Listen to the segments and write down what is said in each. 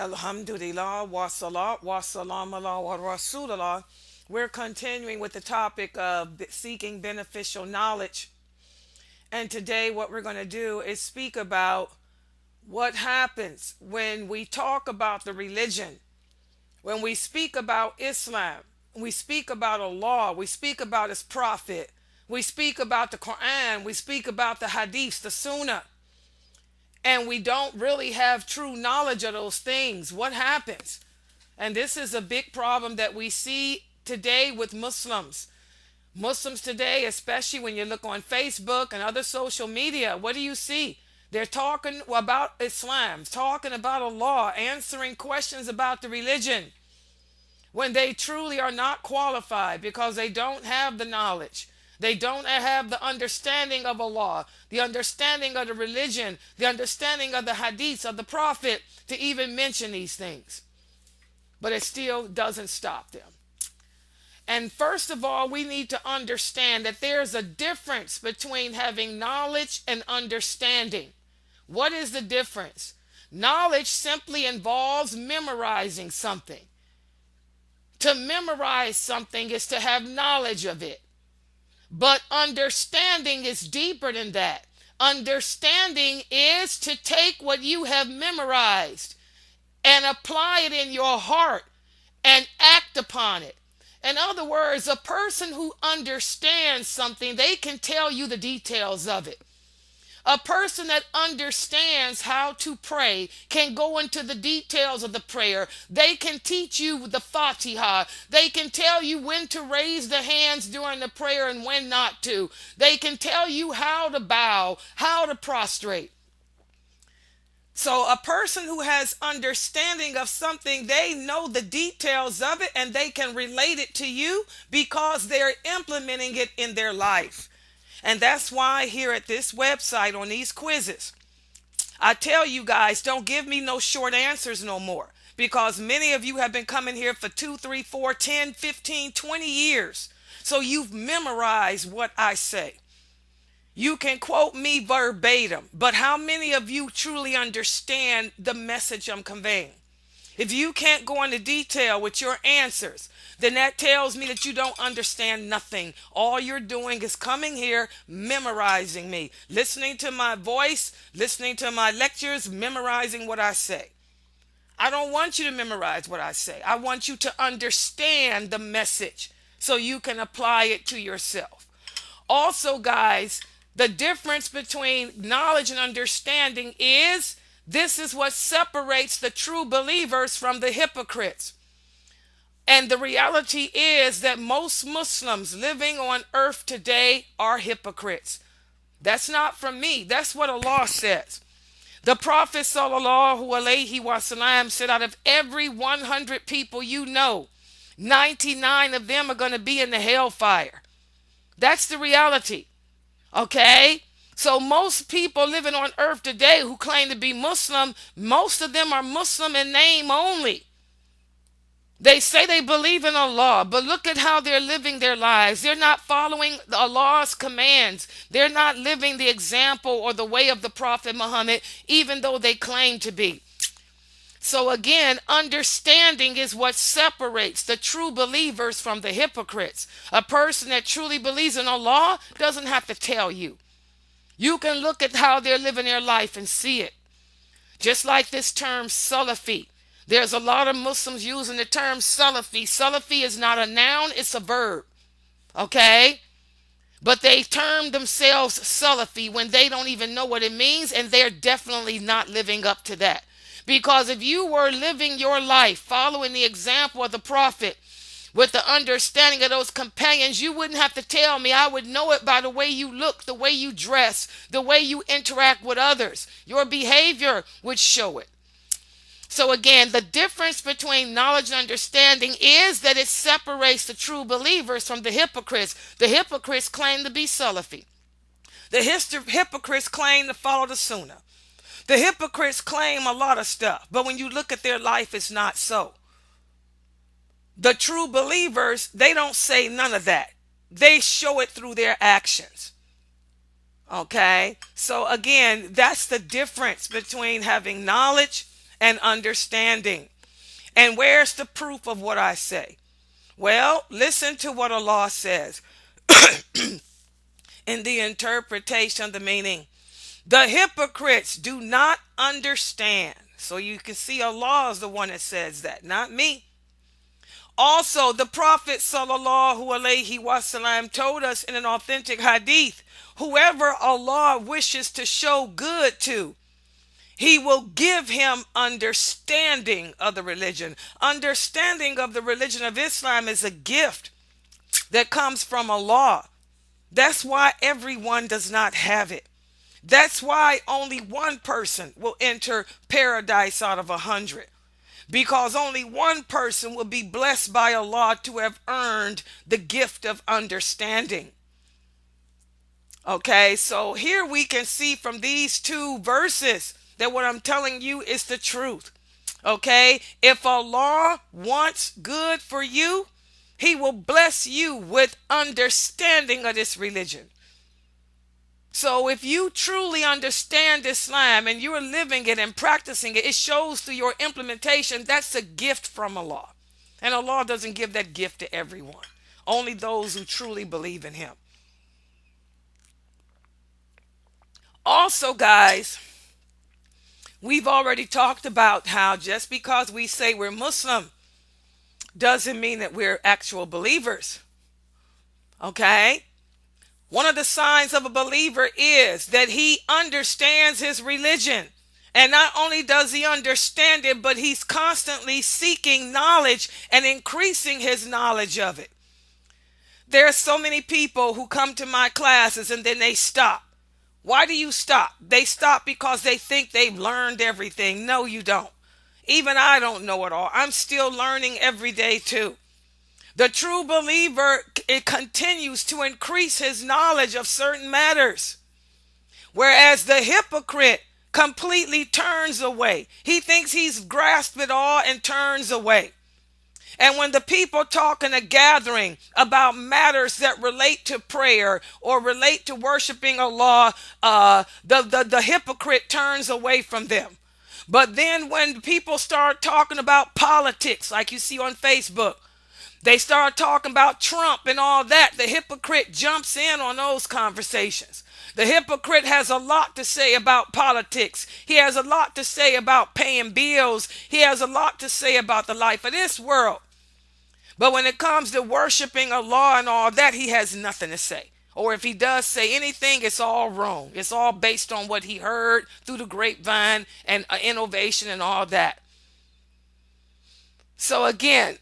Alhamdulillah wa salat wa salam ala wa rasulullah. We're continuing with the topic of seeking beneficial knowledge. And today, what we're going to do is speak about what happens when we talk about the religion, when we speak about Islam, we speak about Allah, we speak about His Prophet, we speak about the Quran, we speak about the hadiths, the Sunnah, and we don't really have true knowledge of those things. What happens? And this is a big problem that we see today with Muslims. Muslims today, especially when you look on Facebook and other social media, what do you see? They're talking about Islam, talking about Allah, answering questions about the religion, when they truly are not qualified because they don't have the knowledge. They don't have the understanding of Allah, the understanding of the religion, the understanding of the hadiths of the Prophet to even mention these things. But it still doesn't stop them. And first of all, we need to understand that there's a difference between having knowledge and understanding. What is the difference? Knowledge simply involves memorizing something. To memorize something is to have knowledge of it. But understanding is deeper than that. Understanding is to take what you have memorized and apply it in your heart and act upon it. In other words, a person who understands something, they can tell you the details of it. A person that understands how to pray can go into the details of the prayer. They can teach you the Fatiha. They can tell you when to raise the hands during the prayer and when not to. They can tell you how to bow, how to prostrate. So a person who has understanding of something, they know the details of it and they can relate it to you because they're implementing it in their life. And that's why here at this website on these quizzes, I tell you guys, don't give me no short answers no more, because many of you have been coming here for 2, 3, 4, 10, 15, 20 years. So you've memorized what I say. You can quote me verbatim, but how many of you truly understand the message I'm conveying? If you can't go into detail with your answers, then that tells me that you don't understand nothing. All you're doing is coming here, memorizing me, listening to my voice, listening to my lectures, memorizing what I say. I don't want you to memorize what I say. I want you to understand the message so you can apply it to yourself. Also, guys, the difference between knowledge and understanding is this is what separates the true believers from the hypocrites. And the reality is that most Muslims living on earth today are hypocrites. That's not from me. That's what Allah says. The Prophet sallallahu alaihi wasallam said, out of every 100 people you know, 99 of them are going to be in the hellfire. That's the reality. Okay? So most people living on earth today who claim to be Muslim, most of them are Muslim in name only. They say they believe in Allah, but look at how they're living their lives. They're not following Allah's commands. They're not living the example or the way of the Prophet Muhammad, even though they claim to be. So again, understanding is what separates the true believers from the hypocrites. A person that truly believes in Allah doesn't have to tell you. You can look at how they're living their life and see it. Just like this term Salafi. There's a lot of Muslims using the term Salafi. Salafi is not a noun, it's a verb. Okay? But they term themselves Salafi when they don't even know what it means, and they're definitely not living up to that. Because if you were living your life following the example of the Prophet, with the understanding of those companions, you wouldn't have to tell me. I would know it by the way you look, the way you dress, the way you interact with others. Your behavior would show it. So again, the difference between knowledge and understanding is that it separates the true believers from the hypocrites. The hypocrites claim to be Salafi. The hypocrites claim to follow the Sunnah. The hypocrites claim a lot of stuff, but when you look at their life, it's not so. The true believers, they don't say none of that. They show it through their actions. Okay? So again, that's the difference between having knowledge and understanding. And where's the proof of what I say? Well, listen to what Allah says in the interpretation of the meaning. The hypocrites do not understand. So you can see Allah is the one that says that, not me. Also, the Prophet sallallahu alaihi wasallam told us in an authentic hadith, whoever Allah wishes to show good to, he will give him understanding of the religion. Understanding of the religion of Islam is a gift that comes from Allah. That's why everyone does not have it. That's why only one person will enter paradise out of 100. Because only one person will be blessed by Allah to have earned the gift of understanding. Okay, so here we can see from these two verses that what I'm telling you is the truth. Okay, if Allah wants good for you, He will bless you with understanding of this religion. So if you truly understand Islam and you're living it and practicing it, it shows through your implementation. That's a gift from Allah. And Allah doesn't give that gift to everyone. Only those who truly believe in Him. Also, guys, we've already talked about how just because we say we're Muslim doesn't mean that we're actual believers. Okay? One of the signs of a believer is that he understands his religion. And not only does he understand it, but he's constantly seeking knowledge and increasing his knowledge of it. There are so many people who come to my classes and then they stop. Why do you stop? They stop because they think they've learned everything. No, you don't. Even I don't know it all. I'm still learning every day too. The true believer, it continues to increase his knowledge of certain matters. Whereas the hypocrite completely turns away. He thinks he's grasped it all and turns away. And when the people talk in a gathering about matters that relate to prayer or relate to worshiping Allah, the hypocrite turns away from them. But then when people start talking about politics, like you see on Facebook, they start talking about Trump and all that, the hypocrite jumps in on those conversations. The hypocrite has a lot to say about politics. He has a lot to say about paying bills. He has a lot to say about the life of this world. But when it comes to worshiping Allah and all that, he has nothing to say. Or if he does say anything, it's all wrong. It's all based on what he heard through the grapevine and innovation and all that. So again,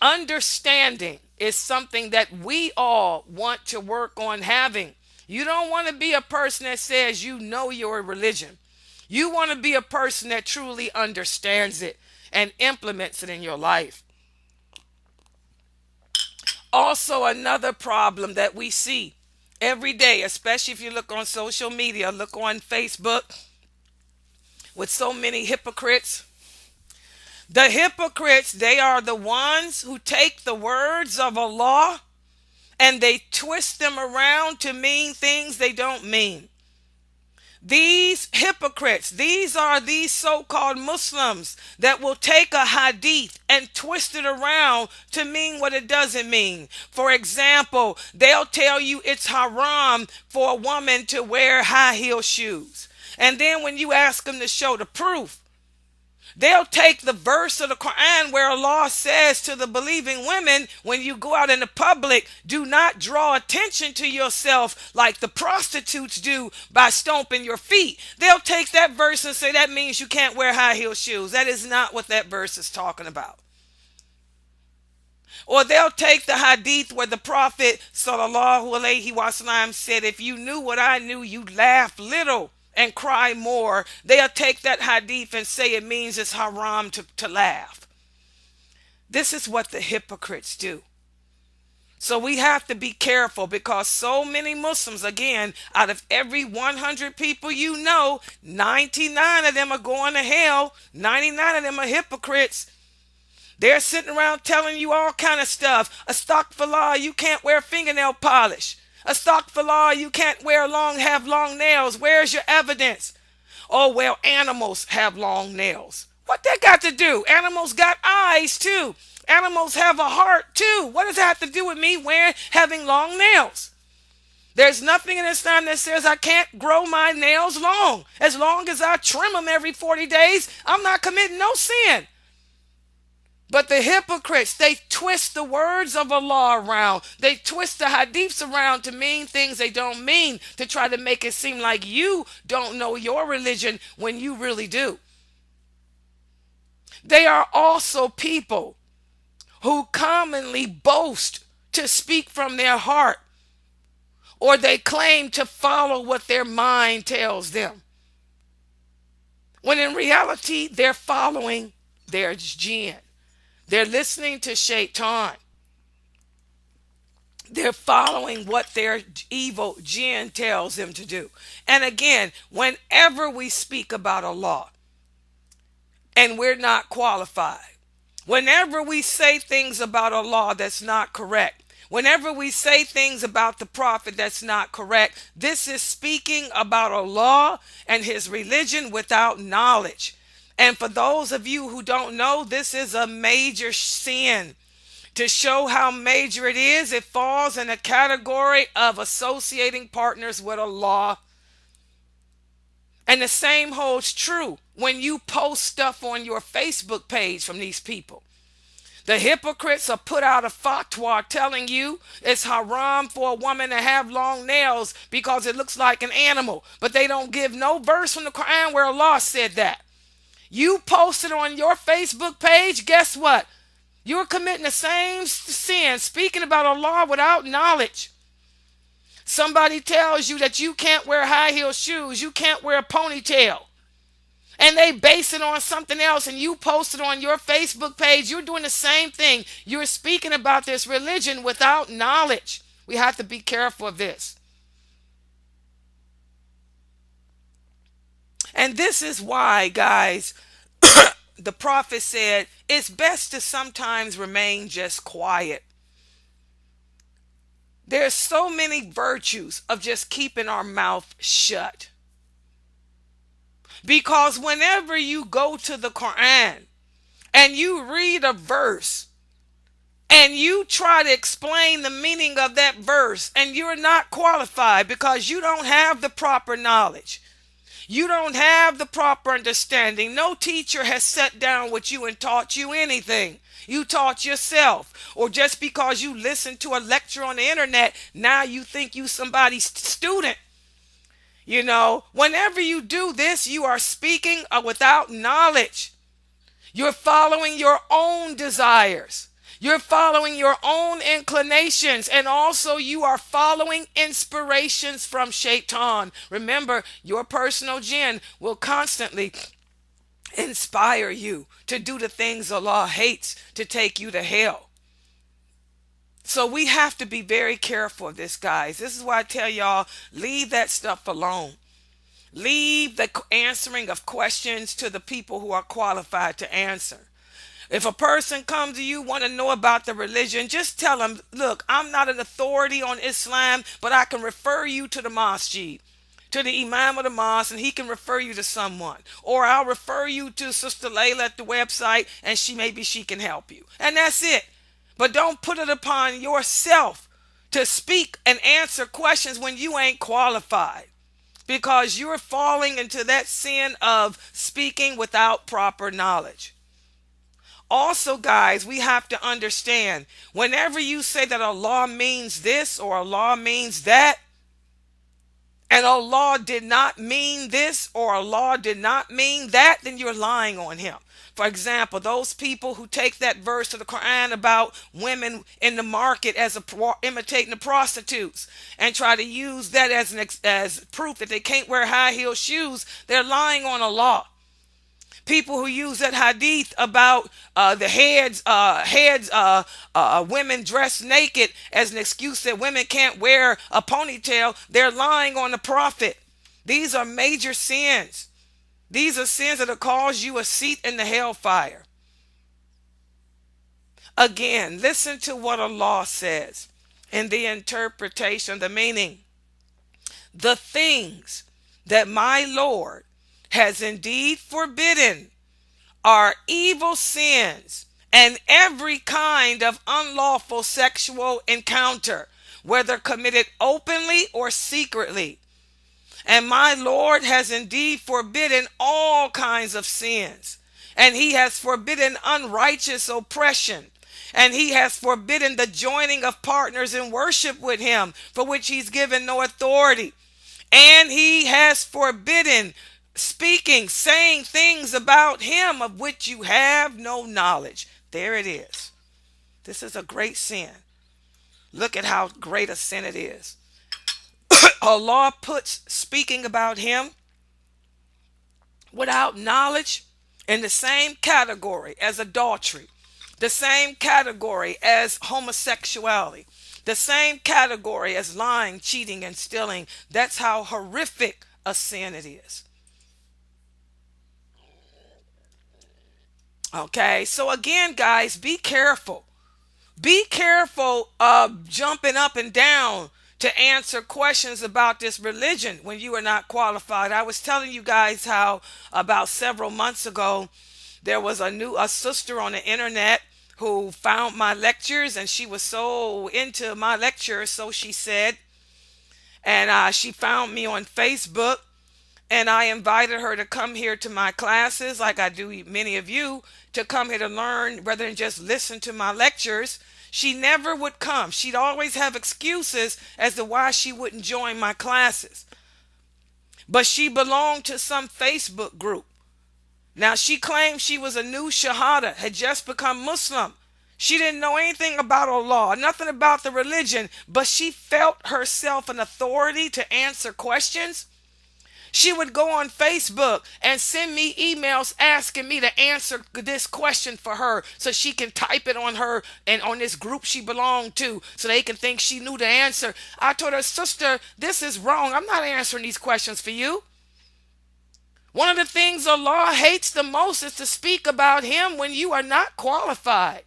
understanding is something that we all want to work on having. You don't want to be a person that says you know your religion. You want to be a person that truly understands it and implements it in your life. Also, another problem that we see every day, especially if you look on social media, look on Facebook with so many hypocrites. The hypocrites, they are the ones who take the words of Allah and they twist them around to mean things they don't mean. These hypocrites, these are these so-called Muslims that will take a hadith and twist it around to mean what it doesn't mean. For example, they'll tell you it's haram for a woman to wear high heel shoes. And then when you ask them to show the proof, they'll take the verse of the Quran where Allah says to the believing women, when you go out in the public, do not draw attention to yourself like the prostitutes do by stomping your feet. They'll take that verse and say that means you can't wear high heel shoes. That is not what that verse is talking about. Or they'll take the hadith where the Prophet sallallahu alaihi wasallam said, if you knew what I knew, you'd laugh little and cry more. They'll take that hadith and say it means it's haram to laugh. This is what the hypocrites do. So we have to be careful, because so many Muslims, again, out of every 100 people you know, 99 of them are going to hell. 99 of them are hypocrites. They're sitting around telling you all kind of stuff. Astaghfirullah, you can't wear fingernail polish. Astaghfirullah, you can't have long nails. Where's your evidence? Oh, well, animals have long nails. What that got to do? Animals got eyes too. Animals have a heart too. What does that have to do with me having long nails? There's nothing in Islam that says I can't grow my nails long. As long as I trim them every 40 days, I'm not committing no sin. But the hypocrites, they twist the words of Allah around. They twist the hadiths around to mean things they don't mean, to try to make it seem like you don't know your religion when you really do. They are also people who commonly boast to speak from their heart, or they claim to follow what their mind tells them, when in reality they're following their jinn. They're listening to Shaitan. They're following what their evil jinn tells them to do. And again, whenever we speak about Allah and we're not qualified, whenever we say things about Allah that's not correct, whenever we say things about the Prophet that's not correct, this is speaking about Allah and his religion without knowledge. And for those of you who don't know, this is a major sin. To show how major it is, it falls in a category of associating partners with Allah. And the same holds true when you post stuff on your Facebook page from these people. The hypocrites are put out a fatwa telling you it's haram for a woman to have long nails because it looks like an animal. But they don't give no verse from the Quran where Allah said that. You posted on your Facebook page, guess what? You're committing the same sin, speaking about Allah without knowledge. Somebody tells you that you can't wear high heel shoes, you can't wear a ponytail, and they base it on something else, and you post it on your Facebook page. You're doing the same thing. You're speaking about this religion without knowledge. We have to be careful of this. And this is why, guys, the Prophet said it's best to sometimes remain just quiet. There's so many virtues of just keeping our mouth shut. Because whenever you go to the Quran and you read a verse and you try to explain the meaning of that verse, and you're not qualified because you don't have the proper knowledge, you don't have the proper understanding. No teacher has sat down with you and taught you anything. You taught yourself. Or just because you listen to a lecture on the internet, now you think you somebody's student. You know, whenever you do this, you are speaking without knowledge. You're following your own desires. You're following your own inclinations, and also you are following inspirations from Shaitan. Remember, your personal jinn will constantly inspire you to do the things Allah hates, to take you to hell. So we have to be very careful of this, guys. This is why I tell y'all, leave that stuff alone. Leave the answering of questions to the people who are qualified to answer. If a person comes to you, want to know about the religion, just tell them, look, I'm not an authority on Islam, but I can refer you to the masjid, to the imam of the mosque, and he can refer you to someone. Or I'll refer you to Sister Laila at the website, and maybe she can help you. And that's it. But don't put it upon yourself to speak and answer questions when you ain't qualified, because you're falling into that sin of speaking without proper knowledge. Also, guys, we have to understand, whenever you say that Allah means this or Allah means that, and Allah did not mean this or Allah did not mean that, then you're lying on him. For example, those people who take that verse of the Quran about women in the market as imitating the prostitutes and try to use that as as proof that they can't wear high heel shoes, they're lying on Allah. People who use that hadith about the women dressed naked as an excuse that women can't wear a ponytail, they're lying on the prophet. These are major sins. These are sins that will cause you a seat in the hellfire. Again, listen to what Allah says in the interpretation, the meaning. The things that my Lord has indeed forbidden are evil sins and every kind of unlawful sexual encounter, whether committed openly or secretly. And my Lord has indeed forbidden all kinds of sins, and he has forbidden unrighteous oppression, and he has forbidden the joining of partners in worship with him, for which he's given no authority. And he has forbidden speaking, saying things about him of which you have no knowledge. There it is. This is a great sin. Look at how great a sin it is. Allah puts speaking about him without knowledge in the same category as adultery, the same category as homosexuality, the same category as lying, cheating, and stealing. That's how horrific a sin it is. Okay, so again, guys, be careful. Be careful of jumping up and down to answer questions about this religion when you are not qualified. I was telling you guys how about several months ago there was a sister on the internet who found my lectures, and she was so into my lectures, so she said, and she found me on Facebook, and I invited her to come here to my classes, like I do many of you, to come here to learn rather than just listen to my lectures. She never would come. She'd always have excuses as to why she wouldn't join my classes. But she belonged to some Facebook group. Now, she claimed she was a new Shahada, had just become Muslim. She didn't know anything about Allah, nothing about the religion, but she felt herself an authority to answer questions. She would go on Facebook and send me emails asking me to answer this question for her so she can type it on her and on this group she belonged to so they can think she knew the answer. I told her, sister, this is wrong. I'm not answering these questions for you. One of the things Allah hates the most is to speak about him when you are not qualified.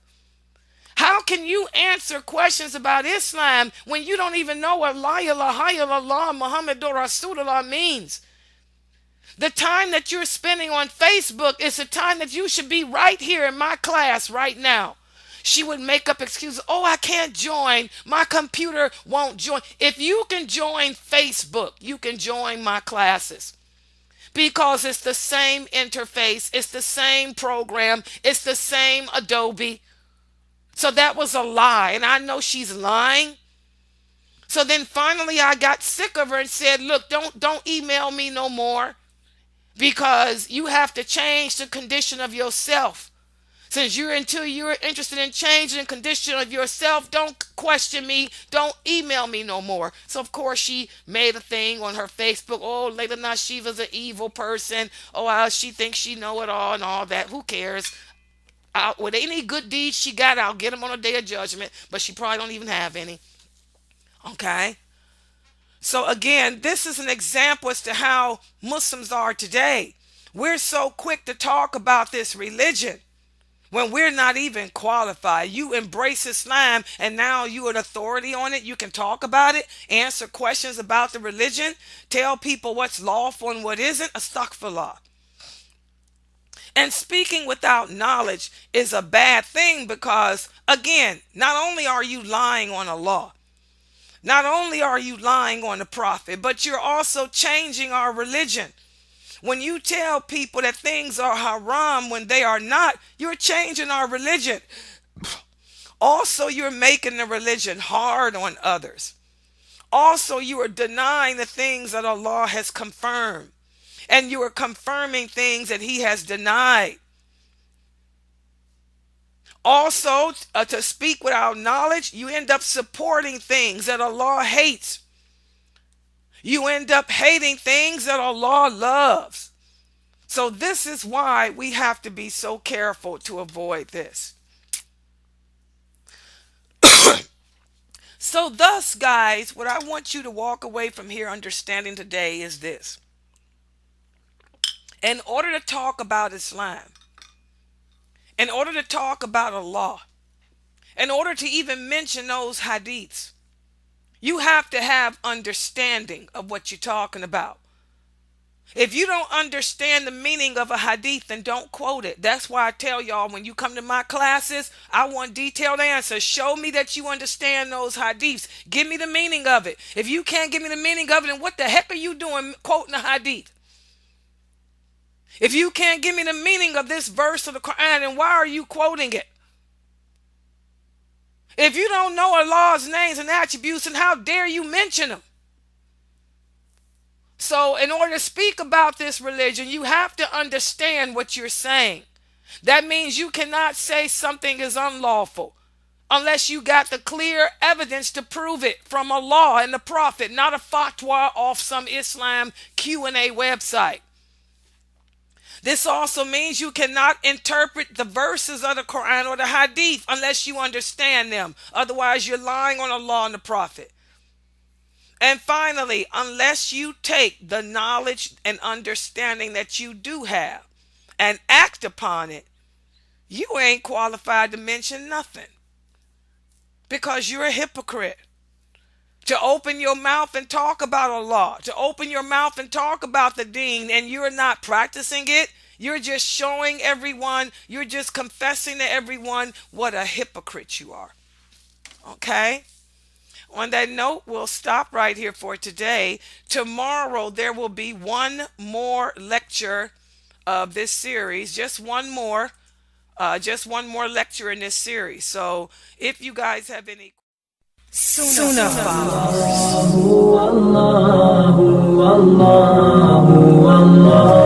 How can you answer questions about Islam when you don't even know what La ilaha illallah Muhammadur Rasulullah means? The time that you're spending on Facebook is the time that you should be right here in my class right now. She would make up excuses. Oh, I can't join. My computer won't join. If you can join Facebook, you can join my classes. Because it's the same interface. It's the same program. It's the same Adobe. So that was a lie. And I know she's lying. So then finally I got sick of her and said, look, don't email me no more. Because you have to change the condition of yourself. Since you're interested in changing the condition of yourself, don't question me. Don't email me no more. So of course she made a thing on her Facebook. Oh, Laila Nasheeba's an evil person. Oh, she thinks she know it all and all that. Who cares? With any good deeds she got, I'll get them on a day of judgment. But she probably don't even have any. Okay. So again, this is an example as to how Muslims are today. We're so quick to talk about this religion when we're not even qualified. You embrace Islam and now you're an authority on it. You can talk about it, answer questions about the religion, tell people what's lawful and what isn't. Astaghfirullah. And speaking without knowledge is a bad thing because, again, not only are you lying on Allah, not only are you lying on the prophet, but you're also changing our religion. When you tell people that things are haram when they are not, you're changing our religion. Also, you're making the religion hard on others. Also, you are denying the things that Allah has confirmed, and you are confirming things that He has denied. Also, to speak without knowledge, you end up supporting things that Allah hates. You end up hating things that Allah loves. So this is why we have to be so careful to avoid this. So thus, guys, what I want you to walk away from here understanding today is this. In order to talk about Islam, in order to talk about Allah, in order to even mention those hadiths, you have to have understanding of what you're talking about. If you don't understand the meaning of a hadith, then don't quote it. That's why I tell y'all, when you come to my classes, I want detailed answers. Show me that you understand those hadiths. Give me the meaning of it. If you can't give me the meaning of it, then what the heck are you doing quoting a hadith? If you can't give me the meaning of this verse of the Quran, then why are you quoting it? If you don't know Allah's names and attributes, then how dare you mention them? So in order to speak about this religion, you have to understand what you're saying. That means you cannot say something is unlawful unless you got the clear evidence to prove it from Allah and the Prophet, not a fatwa off some Islam Q&A website. This also means you cannot interpret the verses of the Quran or the Hadith unless you understand them. Otherwise, you're lying on Allah and the Prophet. And finally, unless you take the knowledge and understanding that you do have and act upon it, you ain't qualified to mention nothing, because you're a hypocrite. To open your mouth and talk about Allah, to open your mouth and talk about the deen, and you're not practicing it, you're just showing everyone, you're just confessing to everyone what a hypocrite you are. Okay? On that note, we'll stop right here for today. Tomorrow, there will be one more lecture of this series, just one more lecture in this series. So if you guys have any Sunnahfollowers.